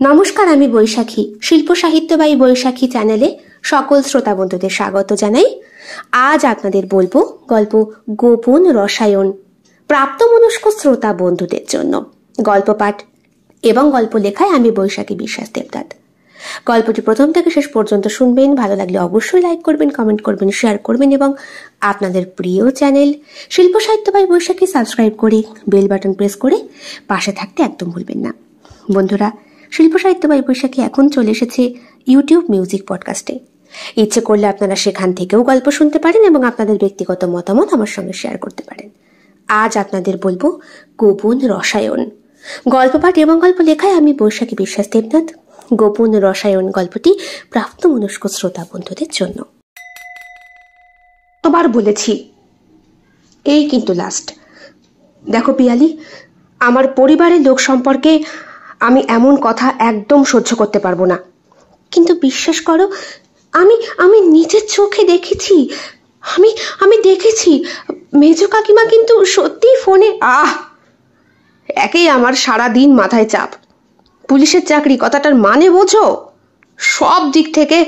নমস্কার, আমি বৈশাখী। শিল্প সাহিত্য বাই বৈশাখী চ্যানেলে সকল শ্রোতা বন্ধুদের স্বাগত জানাই। আজ আপনাদের বলবো গল্প গোপন রসায়ন, প্রাপ্তমনস্ক শ্রোতা বন্ধুদের জন্য। গল্প পাঠ এবং গল্প লেখায় আমি বৈশাখী বিশ্বাস দেবনাথ। গল্পটি প্রথম থেকে শেষ পর্যন্ত শুনবেন। ভালো লাগলে অবশ্যই লাইক করবেন, কমেন্ট করবেন, শেয়ার করবেন এবং আপনাদের প্রিয় চ্যানেল শিল্প সাহিত্য বাই বৈশাখী সাবস্ক্রাইব করে বেল বাটন প্রেস করে পাশে থাকতে একদম ভুলবেন না। বন্ধুরা, শিল্প সাহিত্য বাই বৈশাখী এখন চলে এসেছে ইউটিউব মিউজিক পডকাস্টে। ইচ্ছে করলে আপনারা সেখান থেকেও গল্প শুনতে পারেন এবং আপনাদের ব্যক্তিগত মতামত আমার সঙ্গে শেয়ার করতে পারেন। আজ আপনাদের বলবো গোপন রসায়ন। গল্প পাঠ এবং গল্প লেখায় আমি বৈশাখী বিশ্বাস দেবনাথ। গোপন রসায়ন গল্পটি প্রাপ্তমনস্ক শ্রোতা বন্ধুদের জন্য। তোবার বলেছি, এই কিন্তু লাস্ট। দেখো পিয়ালি, আমার পরিবারের লোক সম্পর্কে আমি এমন কথা একদম সহ্য করতে পারবো না। কিন্তু বিশ্বাস করো, আমি নিজের চোখে দেখেছি। আমি দেখেছি মেজ কাকিমা কিন্তু সত্যি ফোনে একেই আমার সারা দিন মাথায় চাপ। পুলিশের চাকরি কথাটার মানে বোঝো? সব দিক থেকে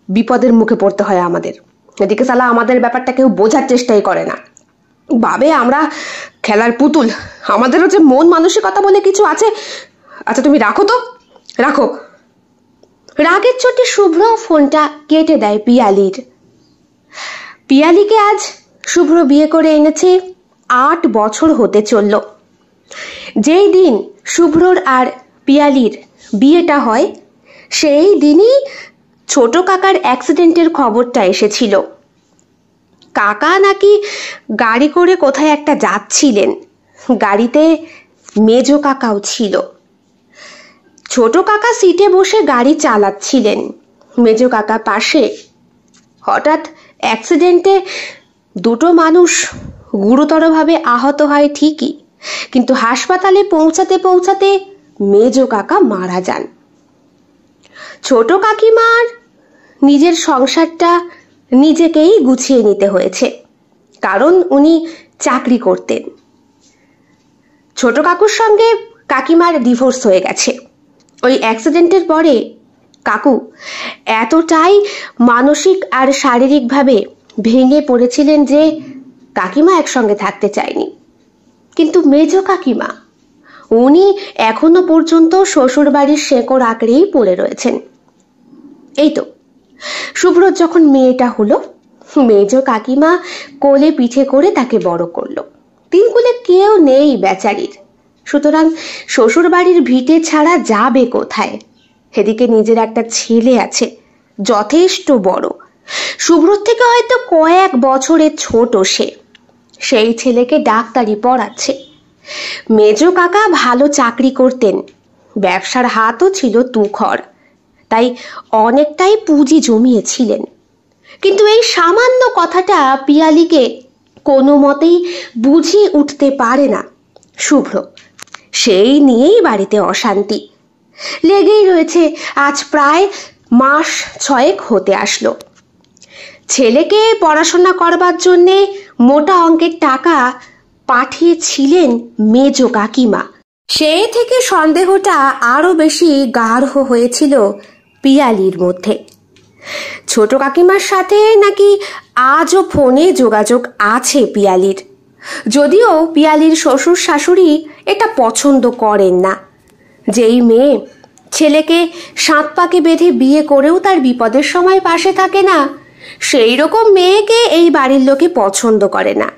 বিপদের মুখে পড়তে হয় আমাদের। এদিকে সালা আমাদের ব্যাপারটা কেউ বোঝার চেষ্টাই করে না। ভাবে আমরা খেলার পুতুল। আমাদেরও যে মন মানসিকতা বলে কিছু আছে। আচ্ছা তুমি রাখো তো, রাখো। রাগের চোটে শুভ্র ফোনটা কেটে দেয় পিয়ালির। পিয়ালিকে আজ শুভ্র বিয়ে করে এনেছে 8 বছর হতে চলল। যেই দিন শুভ্রর আর পিয়ালির বিয়েটা হয় সেই দিনই ছোট কাকার অ্যাক্সিডেন্টের খবরটা এসেছিল। কাকা নাকি গাড়ি করে কোথায় একটা যাচ্ছিলেন। গাড়িতে মেজ কাকাও ছিল। ছোট কাকা সিটে বসে গাড়ি চালাচ্ছিলেন, মেজ কাকা পাশে। হঠাৎ অ্যাক্সিডেন্টে দুটো মানুষ গুরুতরভাবে আহত হয় ঠিকই, কিন্তু হাসপাতালে পৌঁছাতে মেজ কাকা মারা যান। ছোট কাকিমার নিজের সংসারটা নিজেকেই গুছিয়ে নিতে হয়েছে, কারণ উনি চাকরি করতেন। ছোট কাকুর সঙ্গে কাকিমার ডিভোর্স হয়ে গেছে। ওই অ্যাক্সিডেন্টের পরে কাকু এতটাই মানসিক আর শারীরিকভাবে ভেঙে পড়েছিলেন যে কাকিমা একসঙ্গে থাকতে চায়নি। কিন্তু মেজ কাকিমা, উনি এখনো পর্যন্ত শ্বশুর বাড়ির শেকড় আঁকড়েই পড়ে রয়েছেন। এই তো শুভ্রর যখন মেয়েটা হলো, মেজ কাকিমা কোলে পিঠে করে তাকে বড় করলো। 3 কুলে কেউ নেই বেচারির, সুতরাং শ্বশুর বাড়ির ভিটে ছাড়া যাবে কোথায়? এদিকে নিজের একটা ছেলে আছে, যথেষ্ট বড়, শুভ্রর থেকে হয়তো কয়েক বছরের ছোট। সেই ছেলেকে ডাক্তারি পড়াচ্ছে। মেজ কাকা ভালো চাকরি করতেন, ব্যবসার হাতও ছিল তুখর, তাই অনেকটাই পুঁজি জমিয়েছিলেন। কিন্তু এই সামান্য কথাটা পিয়ালিকে কোনো মতেই বুঝিয়ে উঠতে পারে না শুভ্র। সেই নিয়েই বাড়িতে অশান্তি লেগেই রয়েছে। আজ প্রায় মাস 6 হতে আসলো। ছেলেকে পড়াশোনা করবার জন্যে মোটা অঙ্কের টাকা পাঠিয়েছিলেন মেজ কাকিমা। সেই থেকে সন্দেহটা আরো বেশি গাঢ় হয়েছিল পিয়ালির মধ্যে। ছোট কাকিমার সাথে নাকি আজও ফোনে যোগাযোগ আছে পিয়ালির, যদিও পিয়ালির শ্বশুর শাশুড়ি এটা পছন্দ করেন না। যেই মেয়ে ছেলেকে 7 পাকে বেঁধে বিয়ে করেও তার বিপদের সময় পাশে থাকে না, সেই রকম মেয়েকে এই বাড়ির লোকে পছন্দ করে না।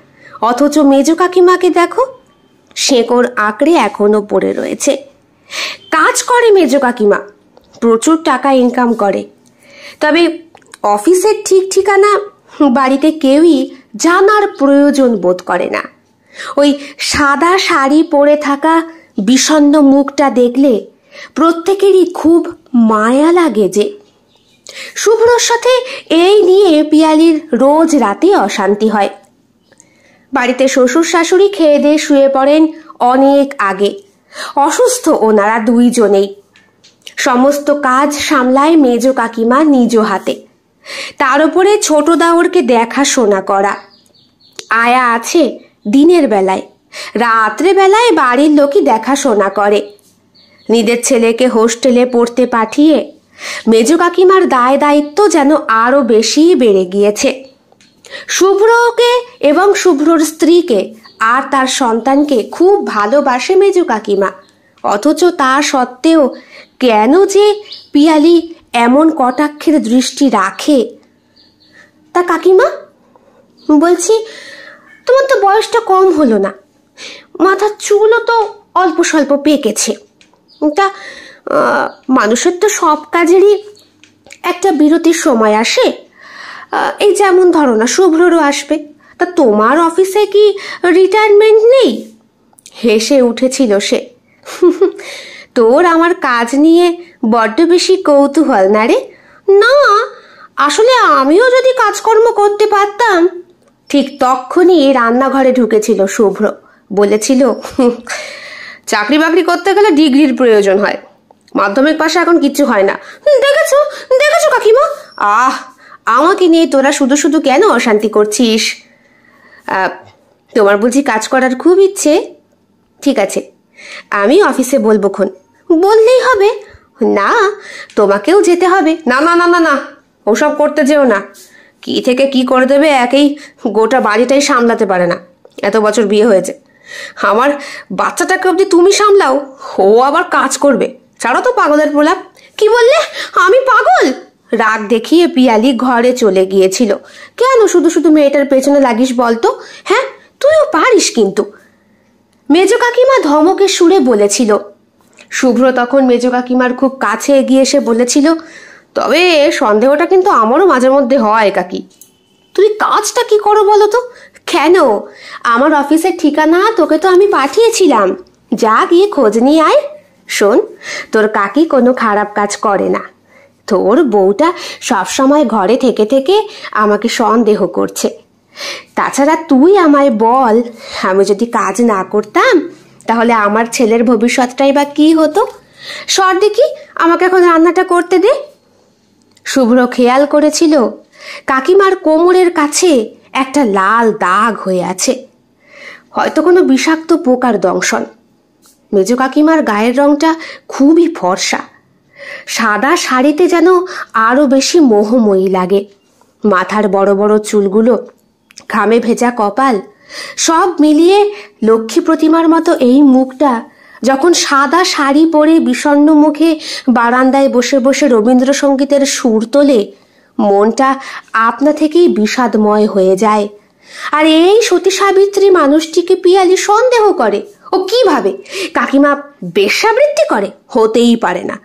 অথচ মেজ কাকিমাকে দেখো, শেকড় আঁকড়ে এখনো পড়ে রয়েছে। কাজ করে মেজ কাকিমা, প্রচুর টাকা ইনকাম করে, তবে অফিসের ঠিক ঠিকানা বাড়িতে কেউই জানার প্রয়োজন বোধ করে না। ওই সাদা শাড়ি পরে থাকা বিষণ্ণ মুখটা দেখলে প্রত্যেকেরই খুব মায়া লাগে যে। শুভ্রর সাথে এই নিয়ে পিয়ালির রোজ রাতে অশান্তি হয়। বাড়িতে শ্বশুর শাশুড়ি খেয়ে দিয়ে শুয়ে পড়েন অনেক আগে। অসুস্থ ওনারা দুইজনেই। সমস্ত কাজ সামলায় মেজ কাকিমা নিজ হাতে। তার উপরে ছোট দাওরকে দেখাশোনা করা। আয়া আছে দিনের বেলায়, রাত্রে বেলায় বাড়ির লোকই দেখাশোনা করে। নিজের ছেলেকে হোস্টেলে পড়তে পাঠিয়ে মেজ কাকিমার দায় দায়িত্ব যেন আরো বেশি বেড়ে গিয়েছে। শুভ্রকে এবং শুভ্রর স্ত্রীকে আর তার সন্তানকে খুব ভালোবাসে মেজ কাকিমা, অথচ তা সত্ত্বেও কেন যে পিয়ালি এমন কটাক্ষের দৃষ্টি রাখে। তা কাকিমা, বলছি তোমার তো বয়সটা কম হলো না, মাথার চুলও তো অল্প স্বল্প পেকেছে, তা মানুষের তো সব কাজেরই একটা বিরতির সময় আসে। এই যেমন ধরো না শুভ্ররও আসবে, তা তোমার অফিসে কি রিটায়ারমেন্ট নেই? হেসে উঠেছিল সে। তোর আমার কাজ নিয়ে বড্ড বেশি কৌতূহল না রে? না, আসলে আমিও যদি কাজকর্ম করতে পারতাম। ঠিক তখনই রান্নাঘরে ঢুকেছিল শুভ্র, বলেছিল, চাকরি বাকরি করতে গেলে ডিগ্রির প্রয়োজন হয়, মাধ্যমিক পাশে এখন কিচ্ছু হয় না। দেখেছো দেখেছো কাকিমা, আমাকে নিয়ে তোরা শুধু শুধু কেন অশান্তি করছিস? তোমার বুঝি কাজ করার খুব ইচ্ছে? ঠিক আছে, আমি অফিসে বলবো খন। বললেই হবে? না, তোমাকেও যেতে হবে। না না না না না, ওসব করতে যেও না। কি থেকে কি করে দেবে একেই গোটা বাড়িটাই সামলাতে পারে না। এত বছর বিয়ে হয়েছে, আমার বাচ্চাটাকে অবধি তুমি সামলাও, ও আবার কাজ করবে? ছাড়ো তো পাগলের প্রলাপ। কি বললে? আমি পাগল? রাগ দেখিয়ে পিয়ালি ঘরে চলে গিয়েছিল। কেন শুধু শুধু মেয়েটার পেছনে লাগিস বলতো? হ্যাঁ, তুইও পারিস কিন্তু, মেজ কাকিমা ধমকের সুরে বলেছিল। শুভ্র তখন মেজ কাকিমার খুব কাছে এগিয়ে এসে বলেছিল, তবে সন্দেহটা কিন্তু আমারও মাঝে মধ্যে হয় কাকি। তুই কাজটা কি করো বলো তো? কেন, আমার অফিসের ঠিকানা তোকে তো আমি পাঠিয়েছিলাম, যা গিয়ে খোঁজ নিয়ে আয়। শোন, তোর কাকি কোনো খারাপ কাজ করে না, তোর বউটা সবসময় ঘরে থেকে থেকে আমাকে সন্দেহ করছে। তাছাড়া তুই আমায় বল, আমি যদি কাজ না করতাম তাহলে আমার ছেলের ভবিষ্যৎটাই বা কি হতো? সর দেখি, আমাকে এখন রান্নাটা করতে দে। শুভ্র খেয়াল করেছিল কাকিমার কোমরের কাছে একটা লাল দাগ হয়ে আছে, হয়তো কোনো বিষাক্ত পোকার দংশন। মেজ কাকিমার গায়ের রংটা খুবই ফর্সা, সাদা শাড়িতে যেন আরো বেশি মোহময়ী লাগে। মাথার বড় বড় চুলগুলো, ঘামে ভেজা কপাল, সব মিলিয়ে লক্ষ্মী প্রতিমার মতো এই মুখটা যখন সাদা শাড়ি পরে বিষণ্ণ মুখে বারান্দায় বসে বসে রবীন্দ্রসঙ্গীতের সুর তোলে, মনটা আপনা থেকেই বিষাদময় হয়ে যায়। আর এই সতী সাবিত্রী মানুষটিকে পিয়ালি সন্দেহ করে। ও কিভাবে? কাকিমা বেশ্যাবৃত্তি করে? হতেই পারে না।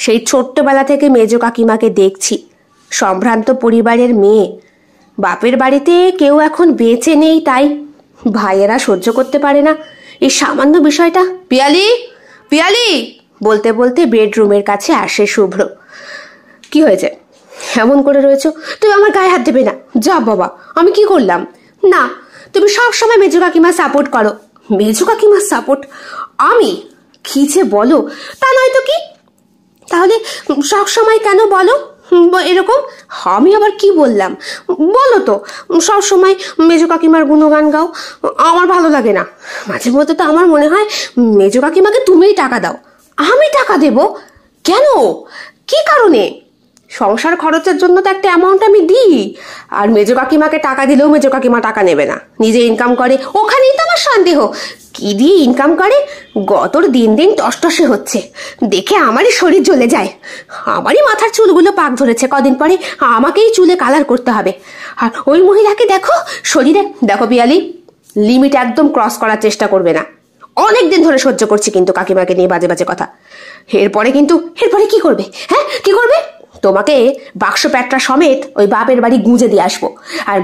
সেই ছোট্টবেলা থেকে মেজ কাকিমাকে দেখছি, সম্ভ্রান্ত পরিবারের মেয়ে, বাপের বাড়িতে কেউ এখন বেঁচে নেই, তাই ভাইয়েরা সহ্য করতে পারে না এই সামান্য বিষয়টা। পিয়ালি পিয়ালি বলতে বলতে বেডরুমের কাছে আসে শুভ্র। কি হয়েছে, এমন করে রয়েছো? তুই আমার গায়ে হাত দেবে না, যা বাবা। আমি কি করলাম? না, তুমি সব সময় মেজো কাকিমা সাপোর্ট করো। মেজো কাকিমার সাপোর্ট? আমি কি যে বলো, তা নয় তো কি? তাহলে সব সময় কেন বলো এরকম? আমি আবার কি বললাম বলো তো? সব সময় মেজো কাকিমার গুণগান গাও, আমার ভালো লাগে না। মাঝে মধ্যে তো আমার মনে হয় মেজো কাকিমাকে তুমিই টাকা দাও। আমি টাকা দেব? কেন, কি কারণে? সংসার খরচের জন্য তো একটা অ্যামাউন্ট আমি দিই, আর মেজো কাকিমাকে টাকা দিলেও মেজো কাকিমা টাকা নেবে না, নিজে ইনকাম করে। ওখানেই তো আমার সন্দেহ, কি দিয়ে ইনকাম করে? গতর দিন দিন টসটসে হচ্ছে, দেখে আমারই শরীর জ্বলে যায়। আমারই মাথার চুলগুলো পাক ধরেছে, কদিন পরে আমাকেই চুলে কালার করতে হবে। আর ওই মহিলাকে দেখো, শরীরে দেখো পিয়ালি, লিমিট একদম ক্রস করার চেষ্টা করবে না। অনেকদিন ধরে সহ্য করছি কিন্তু কাকিমাকে নিয়ে বাজে বাজে কথা। এরপরে কি করবে? হ্যাঁ, কি করবে? তোমাকে বাক্স প্যাটরা সমেত ওই বাপের বাড়ি গুঁজে দিয়ে আসবো, আর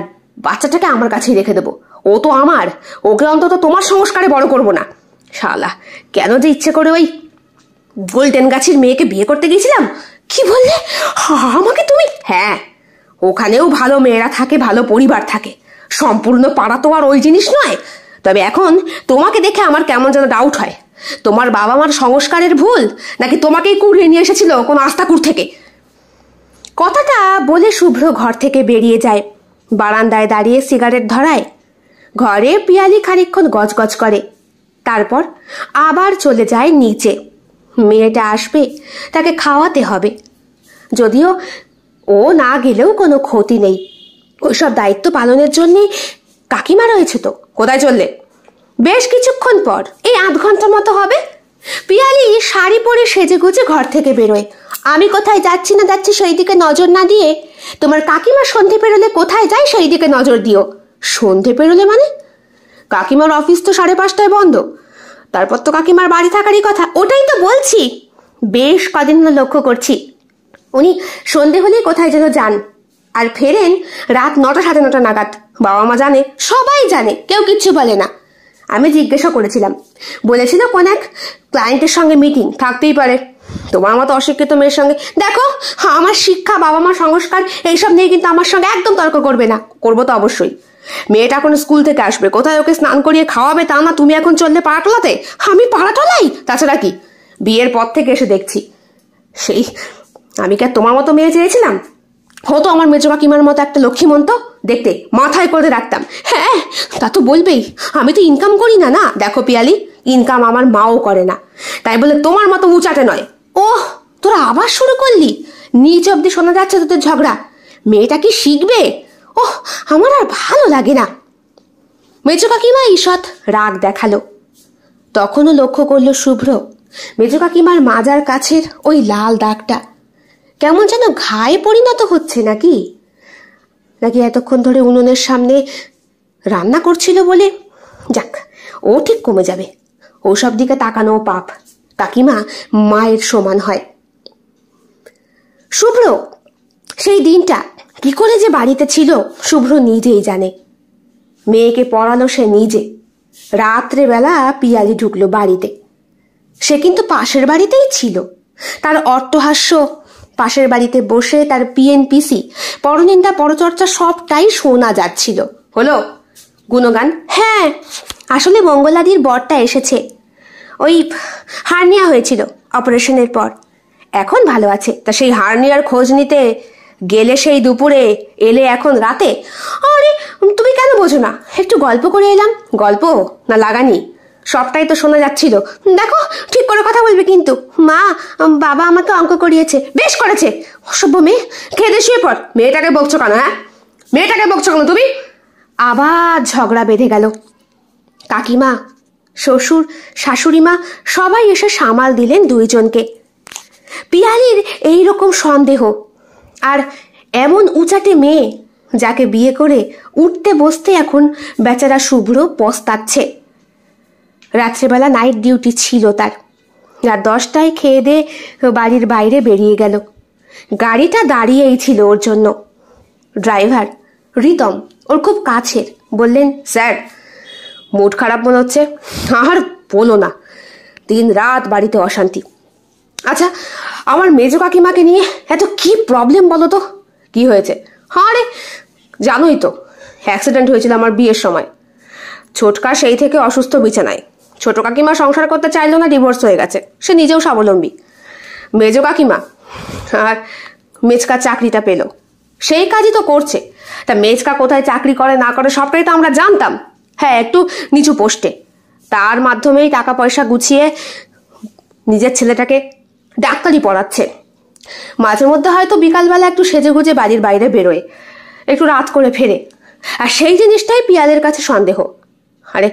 বাচ্চাটাকে আমার কাছেই রেখে দেবো। ও তো আমার, ওকে অন্তত তোমার সংস্কারে বড় করবো না। শালা, কেন যে ইচ্ছে করে ওই গোল্ডেন গাছের মেয়েকে বিয়ে করতে গিয়েছিলাম। কি বললে? আমাকে তুমি? হ্যাঁ, ওখানেও ভালো মেয়েরা থাকে, ভালো পরিবার থাকে, সম্পূর্ণ পাড়া তো আর ওই জিনিস নয়। তবে এখন তোমাকে দেখে আমার কেমন যেন ডাউট হয়, তোমার বাবা মার সংস্কারের ভুল, নাকি তোমাকেই কুড়িয়ে নিয়ে এসেছিল কোনো আস্তাকুর থেকে। কথাটা বলে শুভ্র ঘর থেকে বেরিয়ে যায়, বারান্দায় দাঁড়িয়ে সিগারেট ধরায়। ঘরে পিয়ালি খানিকক্ষণ গজগজ করে, তারপর আবার চলে যায় নিচে। মেয়েটা আসবে, তাকে খাওয়াতে হবে। যদিও ও না গেলেও কোনো ক্ষতি নেই, ওইসব দায়িত্ব পালনের জন্যে কাকিমা রয়েছে তো। কোথায় চললে? বেশ কিছুক্ষণ পর, এই 8 ঘন্টার মতো হবে। পিয়ালি শাড়ি পরে সেজে গুজে ঘর থেকে বেরোয়। আমি কোথায় যাচ্ছি না যাচ্ছি সেই দিকে নজর না দিয়ে তোমার কাকিমা সন্ধে পেরোলে কোথায় যায় সেই দিকে নজর দিও। সন্ধে পেরোলে মানে? কাকিমার অফিস তো 5:30টায় বন্ধ, তারপর তো কাকিমার বাড়ি থাকারই কথা। ওটাই তো বলছি, বেশ কদিন লক্ষ্য করছি উনি সন্ধে হলেই কোথায় যেন যান, আর ফেরেন রাত 9টা 9:30 নাগাদ। বাবা মা জানে, সবাই জানে, কেউ কিচ্ছু বলে না। আমি জিজ্ঞাসা করেছিলাম, বলেছিল কোন এক ক্লায়েন্টের সঙ্গে মিটিং, থাকতেই পারে। তোমার মতো অশিক্ষিত মেয়ের সঙ্গে, দেখো আমার শিক্ষা, বাবা মা সংস্কার এইসব নিয়ে কিন্তু আমার সঙ্গে একদম তর্ক করবে না। করবো তো অবশ্যই। মেয়েটা এখন স্কুল থেকে আসবে, কোথায় ওকে স্নান করিয়ে খাওয়াবে তা না তুমি এখন চললে পাড়াটলাতে। আমি পাড়াটলাই? তাছাড়া কি, বিয়ের পর থেকে এসে দেখছি সেই, আমি কি আর তোমার মতো মেয়ে চেয়েছিলাম? হতো আমার মেজো কাকিমার মতো একটা লক্ষ্মীমন্ত দেখতে, মাথায় করে রাখতাম। হ্যাঁ, তা তো বলবেই, আমি তো ইনকাম করি না। না দেখো পিয়ালি, ইনকাম আমার মাও করে না, তাই বলে তোমার মতো উচাটে নয়। ওহ, তোরা আবার শুরু করলি? নিচ অব্দি শোনা যাচ্ছে তোদের ঝগড়া। মেয়েটা কি শিখবে? ওহ, আমার আর ভালো লাগে না। মেজো কাকিমা ঈষৎ রাগ দেখালো। তখনও লক্ষ্য করলো শুভ্র মেজো কাকিমার মাজার কাছের ওই লাল দাগটা কেমন যেন ঘায়ে পরিণত হচ্ছে। নাকি নাকি এতক্ষণ ধরে উনুনের সামনে রান্না করছিল বলে? যাক, ও ঠিক কমে যাবে। ওসব দিকে তাকানো পাপ, কাকিমা মায়ের সমান হয়। শুভ্র সেই দিনটা কি করে যে বাড়িতে ছিল শুভ্র নিজেই জানে। মেয়েকে পড়ালো সে নিজে। রাত্রেবেলা পিয়ালি ঢুকলো বাড়িতে। সে কিন্তু পাশের বাড়িতেই ছিল। তার অট্টহাস্য, পাশের বাড়িতে বসে তার পিএনপিসি, পরনিন্দা পরচর্চা সবটাই শোনা যাচ্ছিল। হলো গুণগান? হ্যাঁ, আসলে মঙ্গলাদির বরটা এসেছে। ওই হার্নিয়া হয়েছিল অপারেশনের পর, এখন ভালো আছে। তা সেই হার্নিয়ার খোঁজ নিতে গেলে সেই দুপুরে, এলে এখন রাতে। আরে তুমি কেন বোঝো না? একটু গল্প করে এলাম। গল্প না লাগানি, সবটাই তো শোনা যাচ্ছিল। দেখো, ঠিক করে কথা বলবে কিন্তু। মা, বাবা আমাকে অঙ্ক করিয়েছে। বেশ করেছে, অসভ্য মেয়ে, খেয়ে শুয়ে পড়। মেয়েটাকে বকছো কেন? হ্যাঁ, মেয়েটাকে বকছো কেন তুমি? আবার ঝগড়া বেঁধে গেল। কাকিমা, শ্বশুর, শাশুড়িমা সবাই এসে সামাল দিলেন দুইজনকে। পিয়ালির এইরকম সন্দেহ, আর এমন উচাটে মেয়ে যাকে বিয়ে করে উঠতে বসতে এখন বেচারা শুভ্র পস্তাচ্ছে। রাত্রেবেলা নাইট ডিউটি ছিল তার। রাত 10টায় খেয়ে দিয়ে বাড়ির বাইরে বেরিয়ে গেল। গাড়িটা দাঁড়িয়েই ছিল ওর জন্য। ড্রাইভার রিতম, ওর খুব কাছের, বললেন, স্যার মুড খারাপ মনে হচ্ছে। আর বলো না, দিন রাত বাড়িতে অশান্তি। আচ্ছা, আমার মেজো কাকিমাকে নিয়ে এত কি প্রবলেম বলো তো? কি হয়েছে? আরে জানোই তো, অ্যাক্সিডেন্ট হয়েছিল আমার বিয়ের সময়। ছোটকা সেই থেকে অসুস্থ বিছানায়। ছোট কাকিমা সংসার করতে চাইলো না, ডিভোর্স হয়ে গেছে। সে নিজেও স্বাবলম্বী। মেজো কাকিমা আর মেজকা চাকরিটা পেল, সেই কাজই তো করছে। তা মেজকা কোথায় চাকরি করে না করে সবটাই তো আমরা জানতাম। হ্যাঁ, একটু নিচু পোস্টে, তার মাধ্যমেই টাকা পয়সা গুছিয়ে নিজের ছেলেটাকে ডাক্তারি পড়াচ্ছে। মাঝে মধ্যে হয়তো বিকালবেলা একটু সেজে গুজে বাড়ির বাইরে বেরোয়, একটু রাত করে ফেরে। আর সেই জিনিসটাই পিয়ালের কাছে সন্দেহ। আরে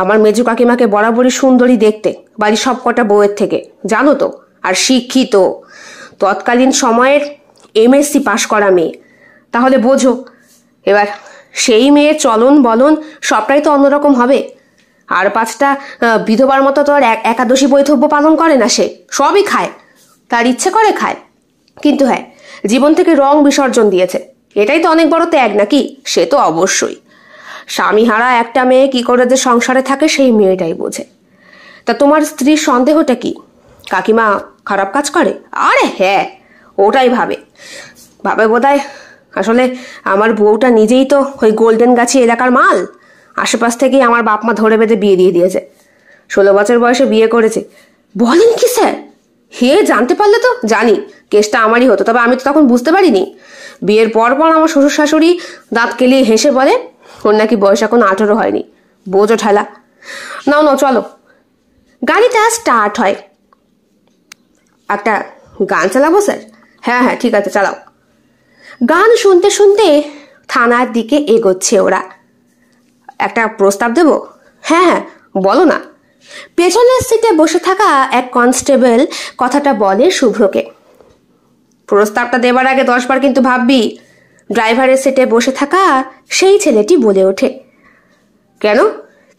আমার মেজু কাকিমাকে বরাবরই সুন্দরী দেখতে, বাড়ির সব কটা বউয়ের থেকে, জানো তো। আর শিক্ষিত, তৎকালীন সময়ের এমএসসি পাশ করা মেয়ে। তাহলে বোঝো এবার, সেই মেয়ের চলন বলন সবটাই তো অন্যরকম হবে। আর 5টা বিধবার মতো তো আর একাদশী বৈধব্য পালন করে না সে, সবই খায়, তার ইচ্ছে করে খায়। কিন্তু হ্যাঁ, জীবন থেকে রং বিসর্জন দিয়েছে, এটাই তো অনেক বড় ত্যাগ নাকি? সে তো অবশ্যই। স্বামীহারা একটা মেয়ে কি করে যে সংসারে থাকে সেই মেয়েটাই বোঝে। তা তোমার স্ত্রীর সন্দেহটা কি? কাকিমা খারাপ কাজ করে? আরে হ্যাঁ, ওটাই ভাবে বোধহয়। আসলে আমার বউটা নিজেই তো ওই গোল্ডেন গাছি এলাকার মাল। আশেপাশ থেকেই আমার বাপ মা ধরে বেঁধে বিয়ে দিয়ে দিয়েছে। 16 বছর বয়সে বিয়ে করেছে। বলেন কি স্যার? হে, জানতে পারলে তো। জানি, কেসটা আমারই হতো, তবে আমি তো তখন বুঝতে পারিনি। বিয়ের পর আমার শ্বশুর শাশুড়ি দাঁত কেলিয়ে হেসে বলে ওর নাকি বয়স এখন 18 হয়নি। বোঝো ঠেলা। নাও নাও চলো। গাড়িটা স্টার্ট হয়। একটা গান চালাবো স্যার? হ্যাঁ হ্যাঁ ঠিক আছে, চালাও। গান শুনতে শুনতে থানার দিকে এগোচ্ছে ওরা। একটা প্রস্তাব দেব? হ্যাঁ হ্যাঁ বলো না। পেছনের সিটে বসে থাকা এক কনস্টেবল কথাটা বলে শুভ্রকে। প্রস্তাবটা দেবার আগে 10 বার কিন্তু ভাববি। ড্রাইভারের সিটে বসে থাকা সেই ছেলেটি বলে ওঠে। কেন,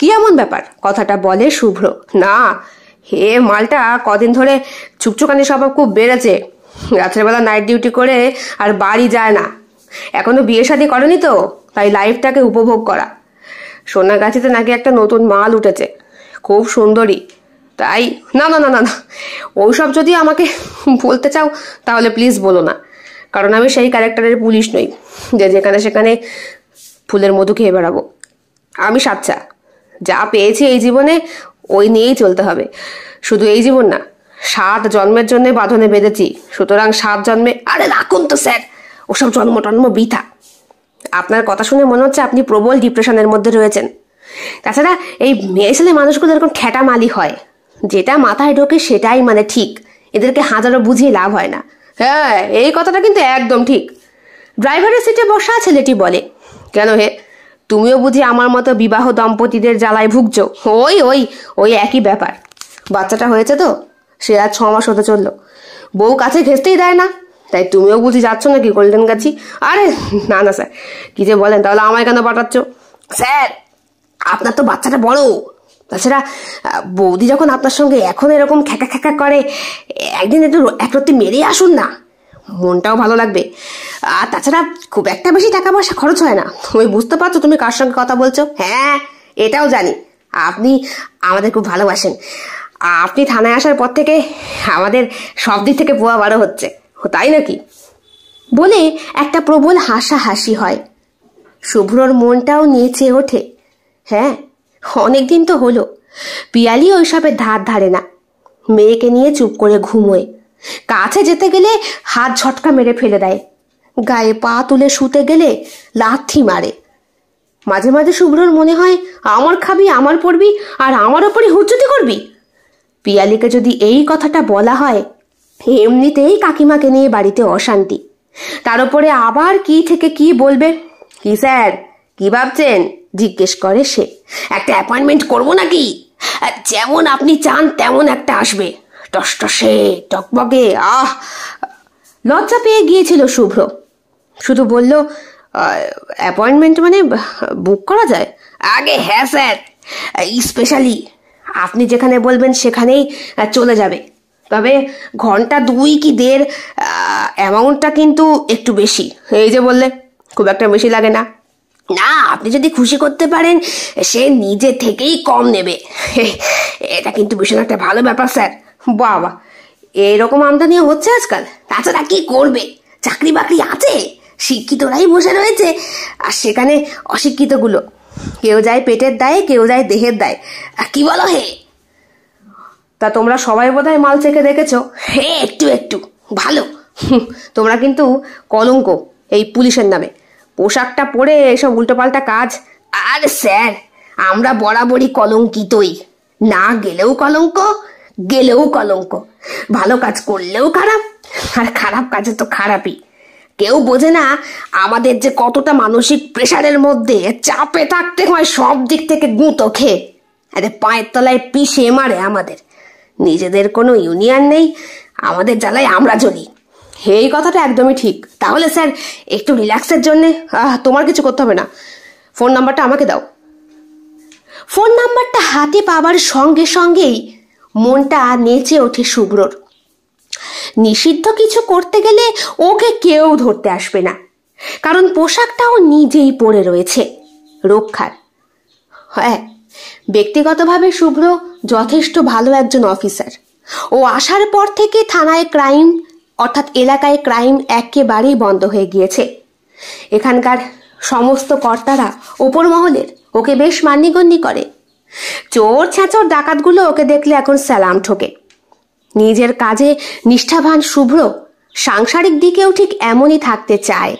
কি এমন ব্যাপার? কথাটা বলে শুভ্র। না, হে মালটা কদিন ধরে চুকচুকানি স্বভাব খুব বেড়েছে। রাত্রেবেলা নাইট ডিউটি করে আর বাড়ি যায় না। এখনো বিয়ে শাদী করেনি তো, তাই লাইফটাকে উপভোগ করা। সোনাগাছিতে নাকি একটা নতুন মাল উঠেছে, খুব সুন্দরী। তাই না না না না না, ওইসব যদি আমাকে বলতে চাও তাহলে প্লিজ বলো না, কারণ আমি সেই ক্যারেক্টারের পুলিশ নই যে যেখানে সেখানে ফুলের মধু খেয়ে বেড়াবো। আমি সাচ্চা, যা পেয়েছি এই জীবনে ওই নিয়েই চলতে হবে। শুধু এই জীবন না, 7 জন্মের জন্য বাঁধনে বেঁধেছি, সুতরাং 7 জন্মে। আরে রাখুন তো স্যার, ওসব জন্ম টন্ম বৃথা। আপনার কথা শুনে মনে হচ্ছে আপনি প্রবল ডিপ্রেশনের মধ্যে রয়েছেন। তাছাড়া এই মেয়ে ছেলে মানুষগুলো এরকম ঠেটামালি হয়, যেটা মাথায় ঢোকে সেটাই মানে ঠিক, এদেরকে হাজারো বুঝিয়ে লাভ হয় না। হ্যাঁ, এই কথাটা কিন্তু একদম ঠিক। ড্রাইভারের সিটে বসা ছেলেটি বলে, কেন হে, তুমিও বুঝি আমার মতো বিবাহ দম্পতিদের জ্বালায় ভুগছো? ওই ওই ওই একই ব্যাপার। বাচ্চাটা হয়েছে তো, সে আজ 6 মাস হতে চললো, বউ কাছে ঘেঁচতেই দেয় না। তাই তুমিও বুঝি যাচ্ছ নাকি গোল্ডেন গাছি? আরে না না স্যার, কি যে বলেন, তাহলে আমায় কেন পাঠাচ্ছ? স্যার, আপনার তো বাচ্চাটা বড়, তাছাড়া বৌদি যখন আপনার সঙ্গে এখন এরকম খ্যাকা খ্যাকা করে, একদিন একটু একরত্তি মেরে আসুন না, মনটাও ভালো লাগবে। আর তাছাড়া খুব একটা বেশি টাকা পয়সা খরচ হয় না। তুমি বুঝতে পারছো তুমি কার সঙ্গে কথা বলছো? হ্যাঁ, এটাও জানি আপনি আমাদের খুব ভালোবাসেন। আপনি থানায় আসার পর থেকে আমাদের সব দিক থেকে পোয়া বারো হচ্ছে। তাই নাকি? বলে একটা প্রবল হাসাহাসি হয়। শুভ্রর মনটাও নেচে ওঠে। হ্যাঁ, অনেকদিন তো হলো পিয়ালি ওইসবের ধার ধারে না। মেয়েকে নিয়ে চুপ করে ঘুমোয়, কাছে যেতে গেলে হাত ঝটকা মেরে ফেলে দেয়, গায়ে পা তুলে শুতে গেলে লাথি মারে। মাঝে মাঝে শুভ্রর মনে হয়, আমার খাবি, আমার পড়বি, আর আমার ওপরই হুজ্জতি করবি। পিয়ালিকে যদি এই কথাটা বলা হয়, এমনিতেই কাকিমাকে নিয়ে বাড়িতে অশান্তি, তার উপরে আবার কি থেকে কি বলবে। কি স্যার, কি ভাবছেন? জিজ্ঞেস করে সে। একটা অ্যাপয়েন্টমেন্ট করবো নাকি? যেমন আপনি চান তেমন একটা আসবে, টসটসে টকবগে। লজ্জা পেয়ে গিয়েছিল শুভ্র, শুধু বলল, অ্যাপয়েন্টমেন্ট মানে বুক করা যায়? আগে হ্যাঁ স্যার, স্পেশালি আপনি যেখানে বলবেন সেখানেই চলে যাবে, তবে ঘন্টা 2 কি 1.5, অ্যামাউন্টটা কিন্তু একটু বেশি। এই যে বললে, খুব একটা বেশি লাগে না। না, আপনি যদি খুশি করতে পারেন সে নিজে থেকেই কম নেবে। এটা কিন্তু ভীষণ একটা ভালো ব্যাপার স্যার। বাবা, এরকম আমদানিও হচ্ছে আজকাল। তাছাড়া কি করবে, চাকরি বাকরি আছে, শিক্ষিতরাই বসে রয়েছে, আর সেখানে অশিক্ষিতগুলো কেউ যায় পেটের দায়ে, কেউ যায় দেহের দায়ে। কি বলো হে? তা তোমরা সবাই বোধহয় মাল চেখে দেখেছো? হে, একটু একটু। ভালো। তোমরা কিন্তু কলঙ্ক এই পুলিশের নামে, পোশাকটা পরে এসব উল্টোপাল্টা কাজ। আরে স্যার, আমরা বরাবরই কলঙ্কিতই, না গেলেও কলঙ্ক, গেলেও কলঙ্ক। ভালো কাজ করলেও খারাপ, আর খারাপ কাজে তো খারাপই। কেউ বোঝে না আমাদের যে কতটা মানসিক প্রেশারের মধ্যে চাপে থাকতে হয়, সব দিক থেকে গুঁতো খেয়ে। আরে পায়ের তলায় পিষে মারে আমাদের। নিজেদের কোনো ইউনিয়ন নেই, আমাদের জ্বালায় আমরা জ্বলি। এই কথাটা একদমই ঠিক। তাহলে স্যার, একটু রিল্যাক্সের জন্যে তোমার কিছু করতে হবে না, ফোন নাম্বারটা আমাকে দাও। ফোন নাম্বারটা হাতে পাবার সঙ্গে সঙ্গেই মনটা নেচে ওঠে শুভ্রর। নিষিদ্ধ কিছু করতে গেলে ওকে কেউ ধরতে আসবে না, কারণ পোশাকটাও নিজেই পরে রয়েছে রক্ষার। হ্যাঁ, ব্যক্তিগতভাবে শুভ্র যথেষ্ট ভালো একজন অফিসার। ও আসার পর থেকে থানায় ক্রাইম, অর্থাৎ এলাকায় ক্রাইম একেবারেই বন্ধ হয়ে গিয়েছে। এখানকার সমস্ত কর্তারা ওপর মহলের ওকে বেশ মান্যগণ্য করে। চোর ছাঁচোর ডাকাতগুলো ওকে দেখলে এখন সালাম ঠোকে। নিজের কাজে নিষ্ঠাবান শুভ্র সাংসারিক দিকেও ঠিক এমনই থাকতে চায়,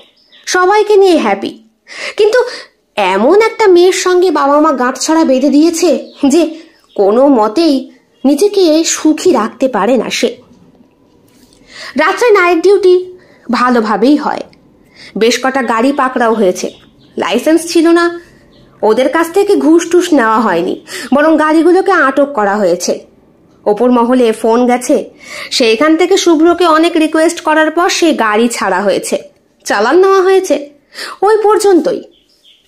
সবাইকে নিয়ে হ্যাপি। কিন্তু এমন একটা মেয়ের সঙ্গে বাবা মা গাঁটছড়া বেঁধে দিয়েছে যে কোনো মতেই নিজেকে সুখী রাখতে পারে না সে। রাত্রে নাইট ডিউটি ভালোভাবেই হয়। বেশ কটা গাড়ি পাকড়াও হয়েছে। লাইসেন্স ছিল না, ওদের কাছ থেকে ঘুষ টুস নেওয়া হয়নি, বরং গাড়িগুলোকে আটক করা হয়েছে। ওপর মহলে ফোন গেছে, সেইখান থেকে শুভ্রকে অনেক রিকোয়েস্ট করার পর সে গাড়ি ছাড়া হয়েছে, চালান নেওয়া হয়েছে, ওই পর্যন্তই।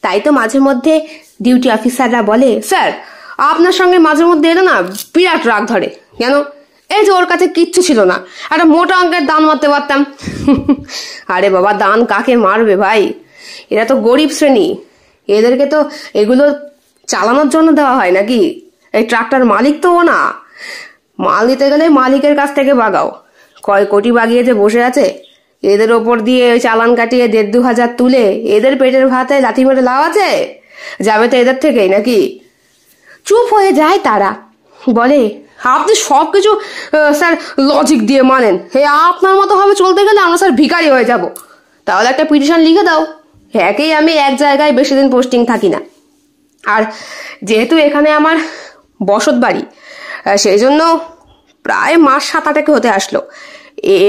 তাই তো মাঝে মধ্যে ডিউটি অফিসাররা বলে, স্যার আপনার সঙ্গে মাঝে মধ্যে এলো না বিরাট রাগ ধরে। কেন? এই যে ওর কাছে কিচ্ছু ছিল না, একটা মোটা অঙ্কের দান মারতে পারতাম। আরে বাবা, দান কাকে মারবে ভাই, এরা তো গরিব শ্রেণী, এদেরকে তো এগুলো চালানোর জন্য দেওয়া হয় নাকি? এই ট্রাক্টর মালিক তো ও না, মাল দিতে গেলে মালিকের কাছ থেকে বাগাও। কয় কোটি বাগিয়ে যে বসে আছে, এদের ওপর দিয়ে ওই চালান কাটিয়ে 1,500 তুলে এদের পেটের ভাতে লাথি মেরে লাভ আছে? যাবে তো এদের থেকেই নাকি? চুপ হয়ে যায় তারা, বলে আপনি সবকিছু স্যার লজিক দিয়ে মানেন, আপনার মতো ভাবে চলতে গেলে আমরা স্যার ভিখারি হয়ে যাব। তাহলে একটা পিটিশন লিখে দাও। একেই আমি এক জায়গায় বেশি দিন পোস্টিং থাকি না, আর যেহেতু এখানে আমার বসত বাড়ি, সেই জন্য প্রায় মাস 7-8 হতে আসলো।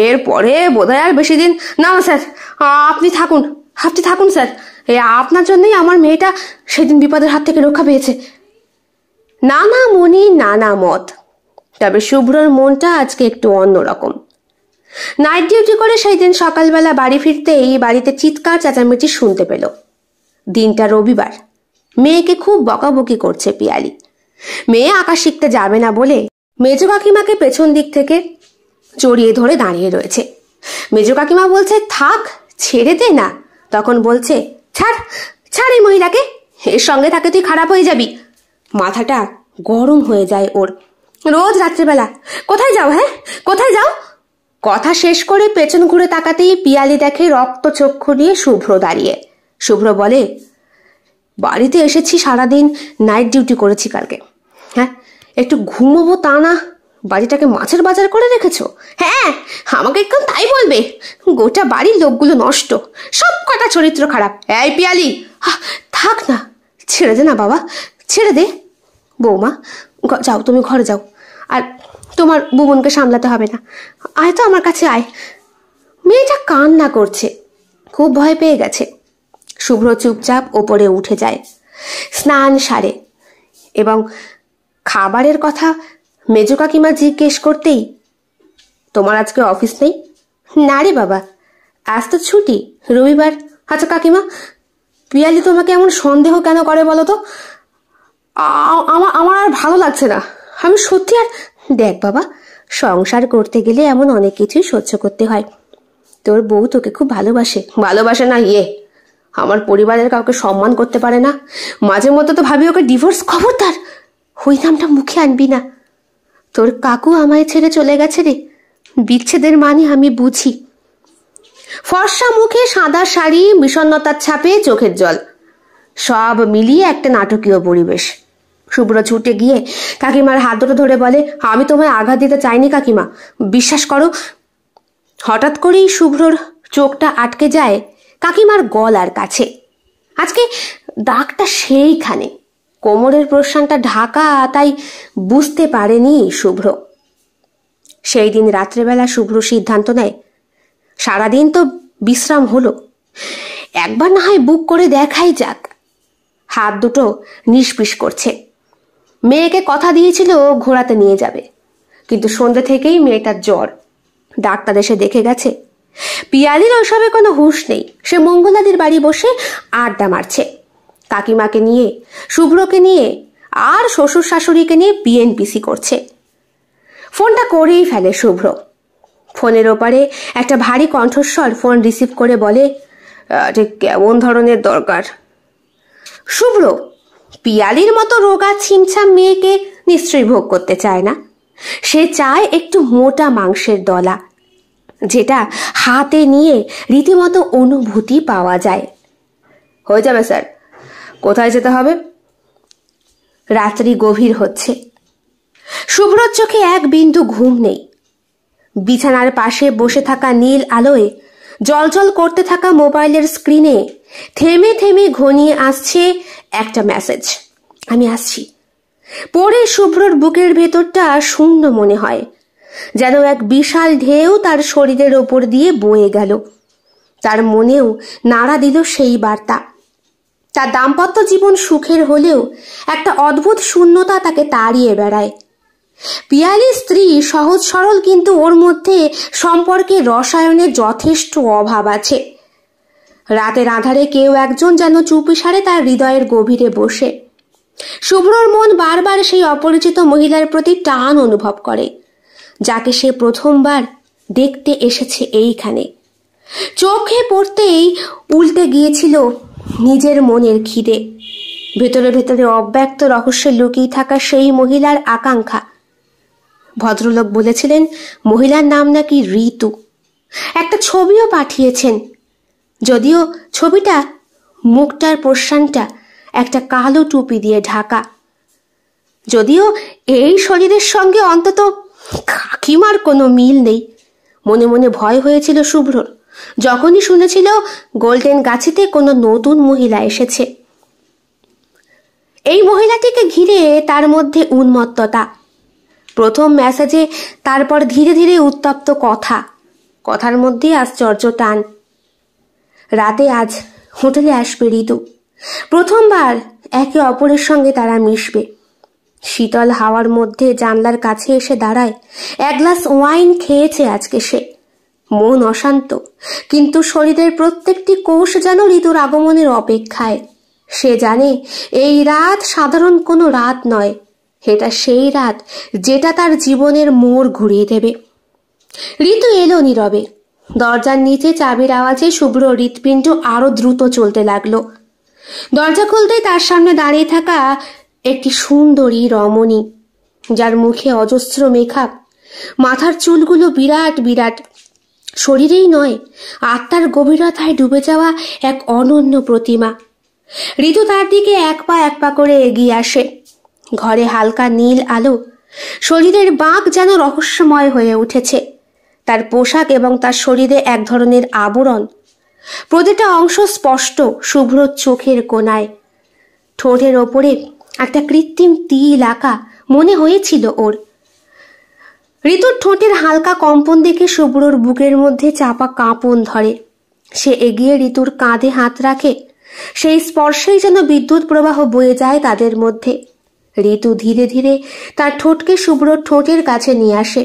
এরপরে বোধহয় আর বেশি দিন না স্যার, আপনি থাকুন স্যার, আপনার জন্যই আমার মেয়েটা সেদিন বিপদের হাত থেকে রক্ষা পেয়েছে। নানা মনি নানা মত, তবে শুভ্রর মনটা আজকে একটু অন্যরকম। নাইট ডিউটি করে সেই দিন সকালবেলা বাড়ি ফিরতেই বাড়িতে চিৎকার চেঁচামেচি শুনতে পেল। দিনটা রবিবার। মেয়েকে খুব বকাবকি করছে পিয়ালি। মেয়ে আঁকা শিখতে যাবে না বলে মেজো কাকিমাকে পেছন দিক থেকে জড়িয়ে ধরে দাঁড়িয়ে রয়েছে। মেজো কাকিমা বলছে, থাক, ছেড়ে দে না। তখন বলছে, ছাড় এই মহিলাকে, এর সঙ্গে থাকে তুই খারাপ হয়ে যাবি। মাথাটা গরম হয়ে যায় ওর। রোজ রাত্রিবেলা কোথায় যাও? কোথায় যাও? কথা শেষ করে পেছন ঘুরে তাকাতেই পিয়ালি দেখে রক্ত চক্ষু নিয়ে শুভ্র দাঁড়িয়ে। শুভ্র বলে, বাড়িতে এসেছি, সারাদিন নাইট ডিউটি করেছি কালকে, একটু ঘুমোবো তা না বাড়িটাকে মাছের বাজার করে রেখেছো। হ্যাঁ, আমাকে একটু তাই বলবে? গোটা বাড়ির লোকগুলো নষ্ট, সব কটা চরিত্র খারাপ। এই পিয়ালি, থাক না, ছেড়ে দে না বাবা, ছেড়ে দে। বৌমা যাও, তুমি ঘরে যাও, আর তোমার বুবনকে সামলাতে হবে না, আয় তো আমার কাছে আয়। মেয়েটা কান্না করছে, খুব ভয় পেয়ে গেছে। শুভ্র চুপচাপ ওপরে উঠে যায়, স্নান সারে এবং খাবারের কথা মেজো কাকিমা জিজ্ঞেস করতেই, তোমার আজকে অফিস নেই? না রে বাবা, আজ তো ছুটি, রবিবার। আচ্ছা কাকিমা, পিয়ালি তোমাকে এমন সন্দেহ কেন করে বলো তো? আমার আর ভালো লাগছে না, আমি সত্যি আর। দেখ বাবা, সংসার করতে গেলে এমন অনেক কিছুই সহ্য করতে হয়। তোর বউ তোকে খুব ভালোবাসে না, আমার পরিবারের কাউকে সম্মান করতে পারে না। মাঝে মধ্যে তো ভাবি ওকে ডিভোর্স। খবরদার ওই নামটা মুখে আনবি না। তোর কাকু আমায় ছেড়ে চলে গেছে রে, বিচ্ছেদের মানে আমি বুঝি। ফর্সা মুখে সাদা শাড়ি, বিষণ্ণতার ছাপে চোখের জল, সব মিলিয়ে একটা নাটকীয় পরিবেশ। শুভ্র ছুটে গিয়ে কাকিমার হাত দুটো ধরে বলে, আমি তোমায় আঘাত দিতে চাইনি কাকিমা, বিশ্বাস করো। হঠাৎ করেই শুভ্রর চোখটা আটকে যায় কাকিমার গলার কাছে। আজকে দাগটা সেইখানে, কোমরের প্রশানটা ঢাকা, তাই বুঝতে পারেনি শুভ্র। সেই দিন রাত্রেবেলা শুভ্র সিদ্ধান্ত নেয়, সারাদিন তো বিশ্রাম হলো, একবার না হয় বুক করে দেখাই যাক। হাত দুটো নিষ্পিস করছে। মেয়েকে কথা দিয়েছিল ঘোরাতে নিয়ে যাবে, কিন্তু সন্ধ্যে থেকেই মেয়েটার জ্বর। ডাক্তার এসে দেখে গেছে পিয়ালির ওসবে কোনো হুঁশ নেই। সে মঙ্গলাদির বাড়ি বসে আড্ডা মারছে, কাকিমাকে নিয়ে, শুভ্রকে নিয়ে, আর শ্বশুর শাশুড়িকে নিয়ে বিএনপিসি করছে। ফোনটা করেই ফেলে শুভ্র। ফোনের ওপারে একটা ভারী কণ্ঠস্বর ফোন রিসিভ করে বলে, ঠিক কেমন ধরনের দরকার? শুভ্র পিয়ালির মতো রোগা ছিমছাম মেয়েকে নিশ্চয়ই ভোগ করতে চায় না। সে চায় একটু মোটা মাংসের দলা, যেটা হাতে নিয়ে রীতিমতো অনুভূতি পাওয়া যায়। হয়ে যাবে স্যার, কোথায় যেতে হবে? রাত্রি গভীর হচ্ছে। শুভ্রর চোখে এক বিন্দু ঘুম নেই। বিছানার পাশে বসে থাকা নীল আলোয় জলজল করতে থাকা মোবাইলের স্ক্রিনে থেমে থেমে ঘনিয়ে আসছে একটা মেসেজ, আমি আসছি। পড়ে শুভ্রর বুকের ভেতরটা শূন্য মনে হয়, যেন এক বিশাল ঢেউ তার শরীরের ওপর দিয়ে বয়ে গেল। তার মনেও নাড়া দিল সেই বার্তা। তার দাম্পত্য জীবন সুখের হলেও একটা অদ্ভুত শূন্যতা তাকে তাড়িয়ে বেড়ায়। পিয়ালির স্ত্রী সহজ সরল, কিন্তু ওর মধ্যে সম্পর্কে রসায়নের যথেষ্ট অভাব আছে। রাতের আঁধারে কেউ একজন যেন চুপিসারে তার হৃদয়ের গভীরে বসে। শুভ্রর মন বারবার সেই অপরিচিত মহিলার প্রতি টান অনুভব করে, যাকে সে প্রথমবার দেখতে এসেছে এইখানে। চোখে পড়তেই উল্টে গিয়েছিল নিজের মনের খিদে। ভেতরে ভেতরে অব্যক্ত রহস্যে লুকিয়ে থাকা সেই মহিলার আকাঙ্ক্ষা। ভদ্রলোক বলেছিলেন মহিলার নাম নাকি ঋতু। একটা ছবিও পাঠিয়েছেন, যদিও ছবিটা মুখটার প্রশানটা একটা কালো টুপি দিয়ে ঢাকা। যদিও এই শরীরের সঙ্গে অন্তত কাকিমার কোনো মিল নেই। মনে মনে ভয় হয়েছিল শুভ্রর যখনই শুনেছিল গোল্ডেন গাছিতে কোনো নতুন মহিলা এসেছে। এই মহিলাটিকে ঘিরে তার মধ্যে উন্মত্ততা। প্রথম মেসেজে, তারপর ধীরে ধীরে উত্তপ্ত কথার মধ্যে আশ্চর্য টান। রাতে আজ হোটেলে আসবে ঋতু। প্রথমবার একে অপরের সঙ্গে তারা মিশবে। শীতল হাওয়ার মধ্যে জানলার কাছে এসে দাঁড়ায়। এক গ্লাস ওয়াইন খেয়েছে আজকে সে। মন অশান্ত, কিন্তু শরীরের প্রত্যেকটি কোষ যেন ঋতুর আগমনের অপেক্ষায়। সে জানে এই রাত সাধারণ কোনো রাত নয়, এটা সেই রাত যেটা তার জীবনের মোড় ঘুরিয়ে দেবে। ঋতু এলো নীরবে। দরজার নিচে চাবির আওয়াজে শুভ্র হৃৎপিণ্ড আরো দ্রুত চলতে লাগলো। দরজা খুলতেই তার সামনে দাঁড়িয়ে থাকা একটি সুন্দরী রমণী, যার মুখে অজস্র মেকআপ, মাথার চুলগুলো বিরাট বিরাট। শরীরেই নয়, আত্মার গভীরতায় ডুবে যাওয়া এক অনন্য প্রতিমা। ঋতু তার দিকে এক পা করে এগিয়ে আসে। ঘরে হালকা নীল আলো, শরীরের বাঁক যেন রহস্যময় হয়ে উঠেছে। তার পোশাক এবং তার শরীরে এক ধরনের আবরণ, প্রতিটা অংশ স্পষ্ট শুভ্র চোখের কোণায়। ঠোঁটের ওপরে একটা কৃত্রিম তিল আঁকা মনে হয়েছিল ওর। ঋতুর ঠোঁটের হালকা কম্পন দেখে শুভ্রর বুকের মধ্যে চাপা কাঁপন ধরে। সে এগিয়ে ঋতুর কাঁধে হাত রাখে। সেই স্পর্শেই যেন বিদ্যুৎ প্রবাহ বয়ে যায় তাদের মধ্যে। ঋতু ধীরে ধীরে তার ঠোঁটকে শুভ্রর ঠোঁটের কাছে নিয়ে আসে।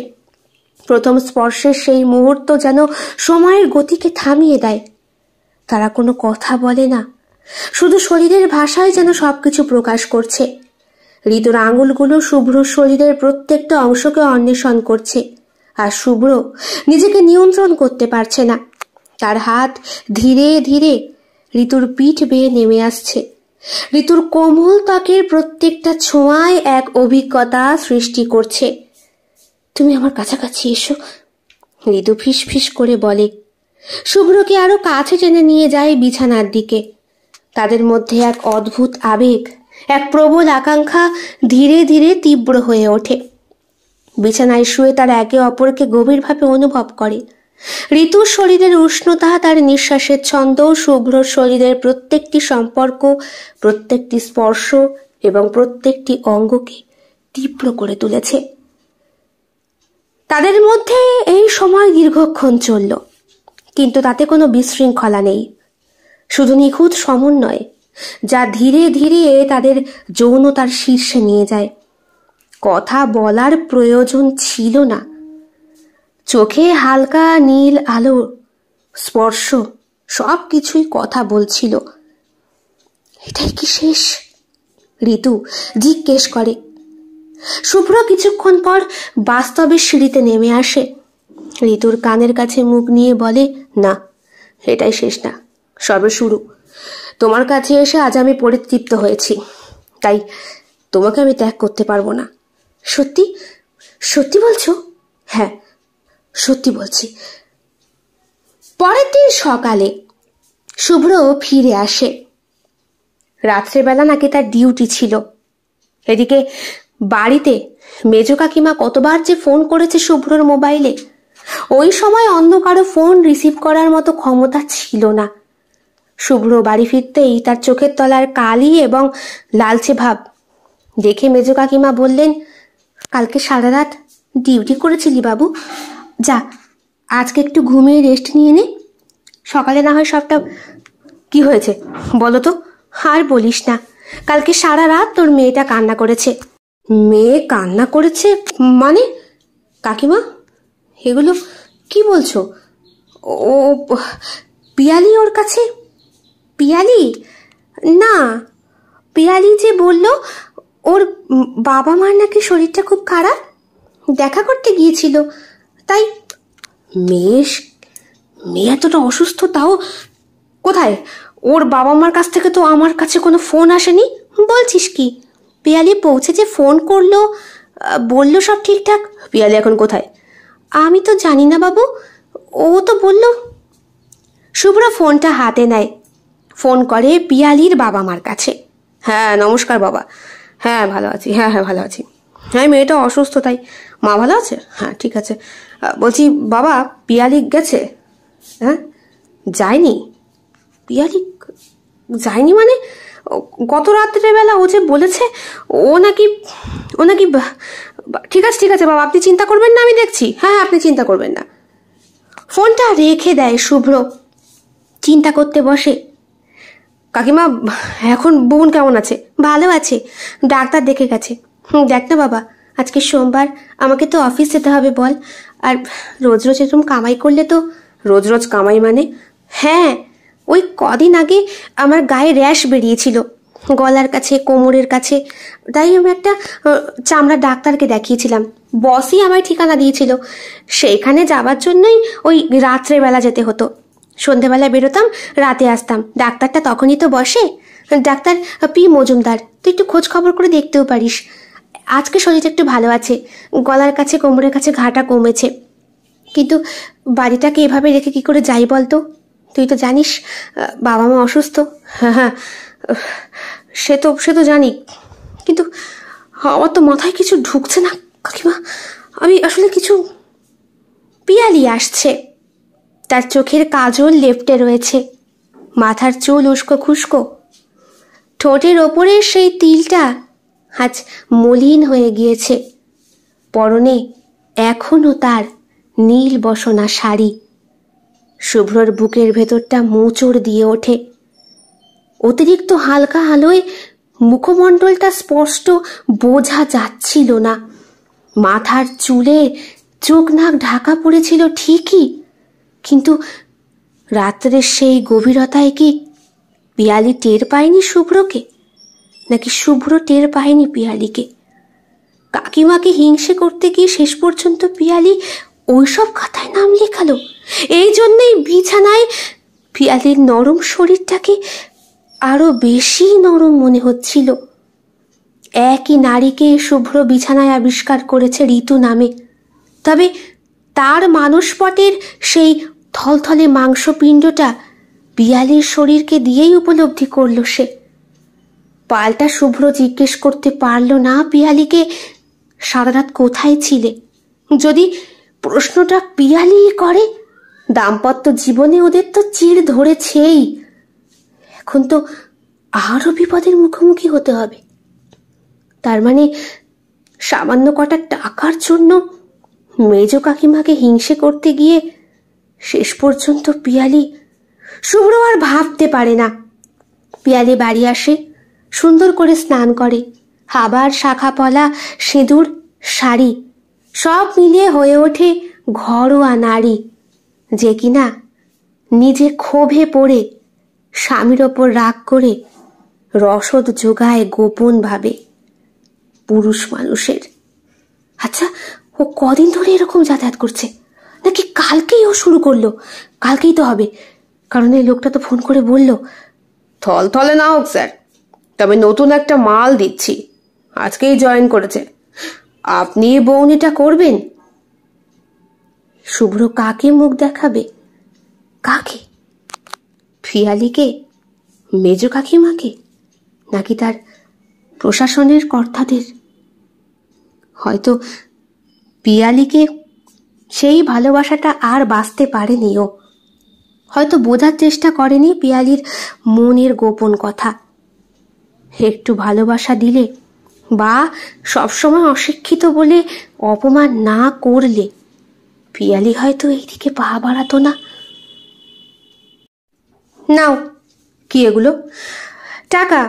প্রথম স্পর্শের সেই মুহূর্ত যেন সময়ের গতিকে থামিয়ে দেয়। তারা কোনো কথা বলে না, শুধু শরীরের ভাষায় যেন সবকিছু প্রকাশ করছে। ঋতুর আঙুলগুলো শুভ্র শরীরের প্রত্যেকটা অংশকে অন্বেষণ করছে, আর শুভ্র নিজেকে নিয়ন্ত্রণ করতে পারছে না। তার হাত ধীরে ধীরে ঋতুর পিঠ বেয়ে নেমে আসছে। ঋতুর কোমল ত্বকের প্রত্যেকটা ছোঁয়ায় এক অভিজ্ঞতা সৃষ্টি করছে। তুমি আমার কাছাকাছি এসো, ঋতু ফিস ফিস করে বলে। শুভ্রকে আরো কাছে টেনে নিয়ে যায় বিছানার দিকে। তাদের মধ্যে এক অদ্ভুত আবেগ, এক প্রবল আকাঙ্ক্ষা ধীরে ধীরে তীব্র হয়ে ওঠে। বিছানায় শুয়ে তারা একে অপরকে গভীরভাবে অনুভব করে। ঋতুর শরীরের উষ্ণতা, তার নিঃশ্বাসের ছন্দ, শুভ্রর শরীরের প্রত্যেকটি সম্পর্ক, প্রত্যেকটি স্পর্শ এবং প্রত্যেকটি অঙ্গকে তীব্র করে তুলেছে। তাদের মধ্যে এই সময় দীর্ঘক্ষণ চলল, কিন্তু তাতে কোনো বিশৃঙ্খলা নেই, শুধু নিখুঁত সমন্বয়, যা ধীরে ধীরে তাদের যৌনতার শীর্ষে নিয়ে যায়। কথা বলার প্রয়োজন ছিল না। চোখে হালকা নীল আলো, স্পর্শ, সব কিছুই কথা বলছিল। এটাই কি শেষ? ঋতু জিজ্ঞেস করে। শুভ্র কিছুক্ষণ পর বাস্তবে সিঁড়িতে নেমে আসে। ঋতুর কানের কাছে মুখ নিয়ে বলে, না, এটাই শেষ না, সবে শুরু। তোমার কাছে এসে আজ আমি পরিতৃপ্ত হয়েছি, তাই তোমাকে আমি ত্যাগ করতে পারবো না। সত্যি? সত্যি বলছো? হ্যাঁ, সত্যি বলছি। পরের দিন সকালে শুভ্র ফিরে আসে। রাত্রেবেলা নাকি তার ডিউটি ছিল। এদিকে বাড়িতে মেজ কাকিমা কতবার যে ফোন করেছে শুভ্রর মোবাইলে, ওই সময় অন্য কারো ফোন রিসিভ করার মতো ক্ষমতা ছিল না। শুভ্র বাড়ি ফিরতেই তার চোখের তলার কালি এবং লালচে ভাব দেখে মেজ কাকিমা বললেন, কালকে সারা রাত ডিউটি করেছিলি বাবু? যা, আজকে একটু ঘুমিয়ে রেস্ট নিয়ে নে, সকালে না হয় সবটা। কি হয়েছে বলো তো? আর বলিস না, কালকে সারা রাত তোর মেয়েটা কান্না করেছে। মেয়ে কান্না করেছে মানে? কাকিমা, এগুলো কি বলছো? ও পিয়ালি ওর কাছে? পিয়ালি? না, পিয়ালি যে বলল ওর বাবা মার নাকি শরীরটা খুব খারাপ, দেখা করতে গিয়েছিল, তাই। মেয়ে এতটা অসুস্থ, তাও কোথায়? ওর বাবা মার কাছ থেকে তো আমার কাছে কোনো ফোন আসেনি। বলছিস কি? পিয়ালি পৌঁছেছে, ফোন করলো, বললো সব ঠিকঠাক। পিয়ালি এখন কোথায়? আমি তো জানি না বাবু, ও তো বলল। শুভ্র ফোনটা হাতে নেয়, ফোন করে পিয়ালির বাবা মার কাছে। হ্যাঁ নমস্কার বাবা, হ্যাঁ ভালো আছি, হ্যাঁ হ্যাঁ ভালো আছি, হ্যাঁ মেয়েটা অসুস্থ তাই। মা ভালো আছে? হ্যাঁ ঠিক আছে। বলছি বাবা, পিয়ালি গেছে? হ্যাঁ যায়নি? পিয়ালি যায়নি মানে? গত রাত্রেবেলা ও যে বলেছে ও নাকি ঠিক আছে ঠিক আছে বাবা, আপনি চিন্তা করবেন না, আমি দেখছি। হ্যাঁ আপনি চিন্তা করবেন না। ফোনটা রেখে দেয় শুভ্র, চিন্তা করতে বসে। কাকিমা, এখন বোন কেমন আছে? ভালো আছে, ডাক্তার দেখে গেছে। দেখ না বাবা, আজকে সোমবার, আমাকে তো অফিস যেতে হবে বল, আর রোজ রোজ এরকম কামাই করলে তো। রোজ রোজ কামাই মানে? হ্যাঁ, ওই কদিন আগে আমার গায়ে র্যাশ বেরিয়েছিল গলার কাছে, কোমরের কাছে, তাই আমি একটা চামড়া ডাক্তারকে দেখিয়েছিলাম। বসই আমায় ঠিকানা দিয়েছিল, সেইখানে যাবার জন্যই ওই রাত্রেবেলা যেতে হতো। সন্ধেবেলায় বেরোতাম, রাতে আসতাম। ডাক্তারটা তখনই তো বসে, ডাক্তার পি মজুমদার। তুই একটু খোঁজ খবর করে দেখতেও পারিস। আজকে শরীরটা একটু ভালো আছে, গলার কাছে কোমরের কাছে ঘাটা কমেছে। কিন্তু বাড়িটাকে এভাবে রেখে কি করে যাই বলতো? তুই তো জানিস বাবা মা অসুস্থ। হ্যাঁ হ্যাঁ, সে তো জানি, কিন্তু আমার তো মাথায় কিছু ঢুকছে না কাকিমা। আমি আসলে কিছু। পিয়ালি আসছে, তার চোখের কাজল লেপ্টে রয়েছে, মাথার চুল উস্কো খুস্কো, ঠোঁটের ওপরে সেই তিলটা আজ মলিন হয়ে গিয়েছে। পরনে এখনো তার নীল বসনা শাড়ি। শুভ্রর বুকের ভেতরটা মোচড় দিয়ে ওঠে। অতিরিক্ত হালকা আলোয় মুখমণ্ডলটা স্পষ্ট বোঝা যাচ্ছিল না। মাথার চুলে চোখ নাক ঢাকা পড়েছিল ঠিকই, কিন্তু রাত্রের সেই গভীরতায় কি পিয়ালি টের পায়নি শুভ্রকে, নাকি শুভ্র টের পায়নি পিয়ালিকে? কাকিমাকে হিংসে করতে গিয়ে শেষ পর্যন্ত পিয়ালি ওইসব খাতায় নাম লেখালো। এই জন্যই বিছানায় পিয়ালির নরম শরীরটাকে আরো বেশি নরম মনে হচ্ছিল। একই নারীকে শুভ্র বিছানায় আবিষ্কার করেছে ঋতু নামে, তবে তার মানসপটের সেই থলথলে মাংসপিণ্ডটা পিয়ালির শরীরকে দিয়েই উপলব্ধি করল সে। পাল্টা শুভ্র জিজ্ঞেস করতে পারল না পিয়ালিকে, সারা রাত কোথায় ছিলে? যদি প্রশ্নটা পিয়ালি করে, দাম্পত্য জীবনে ওদের তো চিড় ধরেছেই, এখন তো আরো বিপদের মুখোমুখি হতে হবে। তার মানে সামান্য কটা টাকার জন্য মেজ কাকিমাকে হিংসে করতে গিয়ে শেষ পর্যন্ত পিয়ালি। শুভ্র আর ভাবতে পারে না। পিয়ালি বাড়ি আসে, সুন্দর করে স্নান করে, আবার শাখা পলা, সিঁদুর, শাড়ি সব মিলিয়ে হয়ে ওঠে ঘরোয়া নারী, যে কিনা নিজে ক্ষোভে পড়ে স্বামীর ওপর রাগ করে রসদ যোগায় গোপন ভাবে পুরুষ মানুষের। আচ্ছা, ও কদিন ধরে এরকম যাতায়াত করছে, নাকি কালকেই ও শুরু করলো? কালকেই তো হবে, কারণ এই লোকটা তো ফোন করে বলল। থলথলে না হোক স্যার, তবে নতুন একটা মাল দিচ্ছি, আজকেই জয়েন করেছে, আপনি বউনিটা করবেন। শুভ্র কাকে মুখ দেখাবে? কাকে? পিয়ালিকে, মেজ কাকিমাকে, নাকি তার প্রশাসনের কর্তাদের? হয়তো পিয়ালিকে সেই ভালোবাসাটা আর বাঁচতে পারেনি ও, হয়তো বোঝার চেষ্টা করেনি পিয়ালির মনের গোপন কথা। একটু ভালোবাসা দিলে বা সবসময় অশিক্ষিত বলে অপমান না করলে পিয়ালি হয়তো এইদিকে পা বাড়াতো না। নাও, কি এগুলো? টাকা,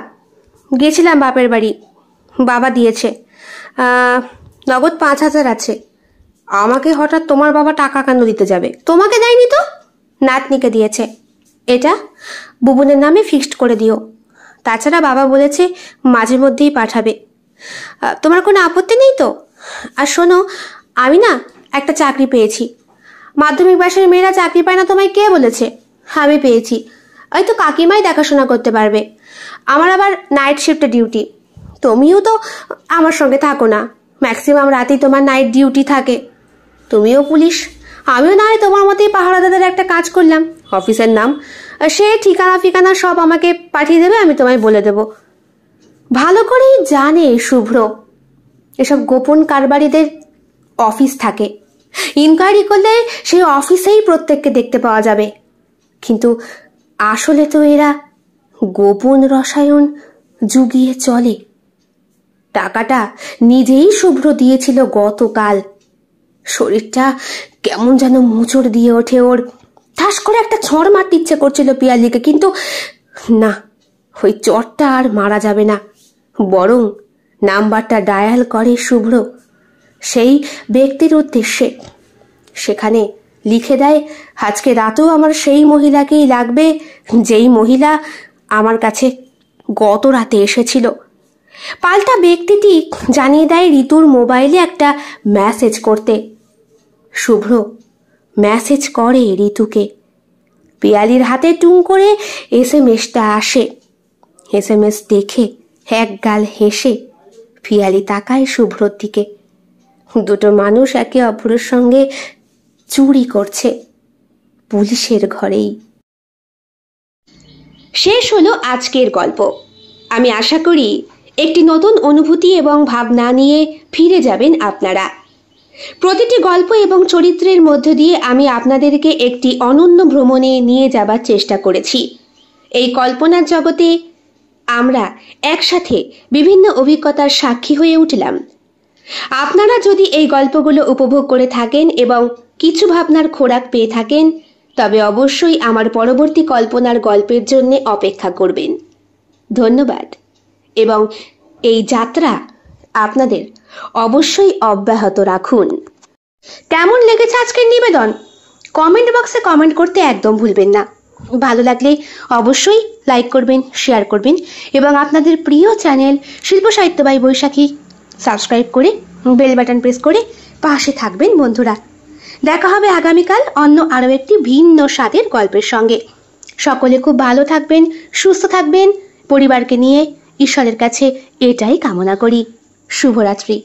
গেছিলাম বাপের বাড়ি, বাবা দিয়েছে। নগদ 5,000 আছে। আমাকে হঠাৎ তোমার বাবা টাকা কেন দিতে যাবে? তোমাকে দেয়নি তো, নাতনিকে দিয়েছে। এটা বুবনের নামে ফিক্সড করে দিও। তাছাড়া বাবা বলেছে মাঝে মধ্যেই পাঠাবে। তোমার কোনো আপত্তি নেই তো? আর শোনো, আমি না একটা চাকরি পেয়েছি। মাধ্যমিক পাশের মেয়েরা চাকরি পায় না তোমায় কে বলেছে? আমি পেয়েছি। হয়তো কাকিমাই দেখাশোনা করতে পারবে। আমার আবার নাইট শিফটে ডিউটি। তুমিও তো আমার সঙ্গে থাকো না, ম্যাক্সিমাম রাতেই তোমার নাইট ডিউটি থাকে। তুমিও পুলিশ, আমিও না হয় তোমার মতোই পাহারাদারের একটা কাজ করলাম। অফিসের নাম, সে ঠিকানা ফিকানা সব আমাকে পাঠিয়ে দেবে, আমি তোমায় বলে দেব। ভালো করেই জানে শুভ্র এসব গোপন কারবারিদের অফিস থাকে। ইনকোয়ারি করলে সেই অফিসেই প্রত্যেককে দেখতে পাওয়া যাবে। কিন্তু আসলে তো এরা গোপন রসায়ন জুগিয়ে চলে। টাকাটা নিজেই শুভ্র দিয়েছিল গতকাল। শরীরটা কেমন যেন মোচড় দিয়ে ওঠে ওর। ঠাস করে একটা ছড় মারতে ইচ্ছে করছিল পিয়ালিকে, কিন্তু না, ওই চড়টা আর মারা যাবে না। বরং নাম্বারটা ডায়াল করে শুভ্র সেই ব্যক্তির উদ্দেশ্যে। সেখানে লিখে দেয়, আজকে রাতেও আমার সেই মহিলাকেই লাগবে যেই মহিলা আমার কাছে গত রাতে এসেছিল। পাল্টা ব্যক্তিটি জানিয়ে দেয় ঋতুর মোবাইলে একটা মেসেজ করতে। শুভ্র মেসেজ করে ঋতুকে। পিয়ালির হাতে টুং করে SMS-টা আসে। SMS দেখে এক গাল হেসে পিয়ালি তাকায় শুভ্রর দিকে। দুটো মানুষ একে অপরের সঙ্গে চুরি করছে পুলিশের ঘরেই। শেষ হলো আজকের গল্প। আমি আশা করি একটি নতুন অনুভূতি এবং ভাবনা নিয়ে ফিরে যাবেন আপনারা। প্রতিটি গল্প এবং চরিত্রের মধ্য দিয়ে আমি আপনাদেরকে একটি অনন্য ভ্রমণে নিয়ে যাবার চেষ্টা করেছি। এই কল্পনার জগতে আমরা একসাথে বিভিন্ন অভিজ্ঞতার সাক্ষী হয়ে উঠলাম। আপনারা যদি এই গল্পগুলো উপভোগ করে থাকেন এবং কিছু ভাবনার খোরাক পেয়ে থাকেন, তবে অবশ্যই আমার পরবর্তী কল্পনার গল্পের জন্য অপেক্ষা করবেন। ধন্যবাদ, এবং এই যাত্রা আপনাদের অবশ্যই অব্যাহত রাখুন। কেমন লেগেছে আজকের নিবেদন? কমেন্ট বক্সে কমেন্ট করতে একদম ভুলবেন না। ভালো লাগলে অবশ্যই লাইক করবেন, শেয়ার করবেন, এবং আপনাদের প্রিয় চ্যানেল শিল্প সাহিত্য বাই বৈশাখী সাবস্ক্রাইব করে বেল বাটন প্রেস করে পাশে থাকবেন বন্ধুরা। দেখা হবে আগামীকাল অন্য আরও একটি ভিন্ন স্বাদের গল্পের সঙ্গে। সকলে খুব ভালো থাকবেন, সুস্থ থাকবেন, পরিবারকে নিয়ে ঈশ্বরের কাছে এটাই কামনা করি। শুভরাত্রি।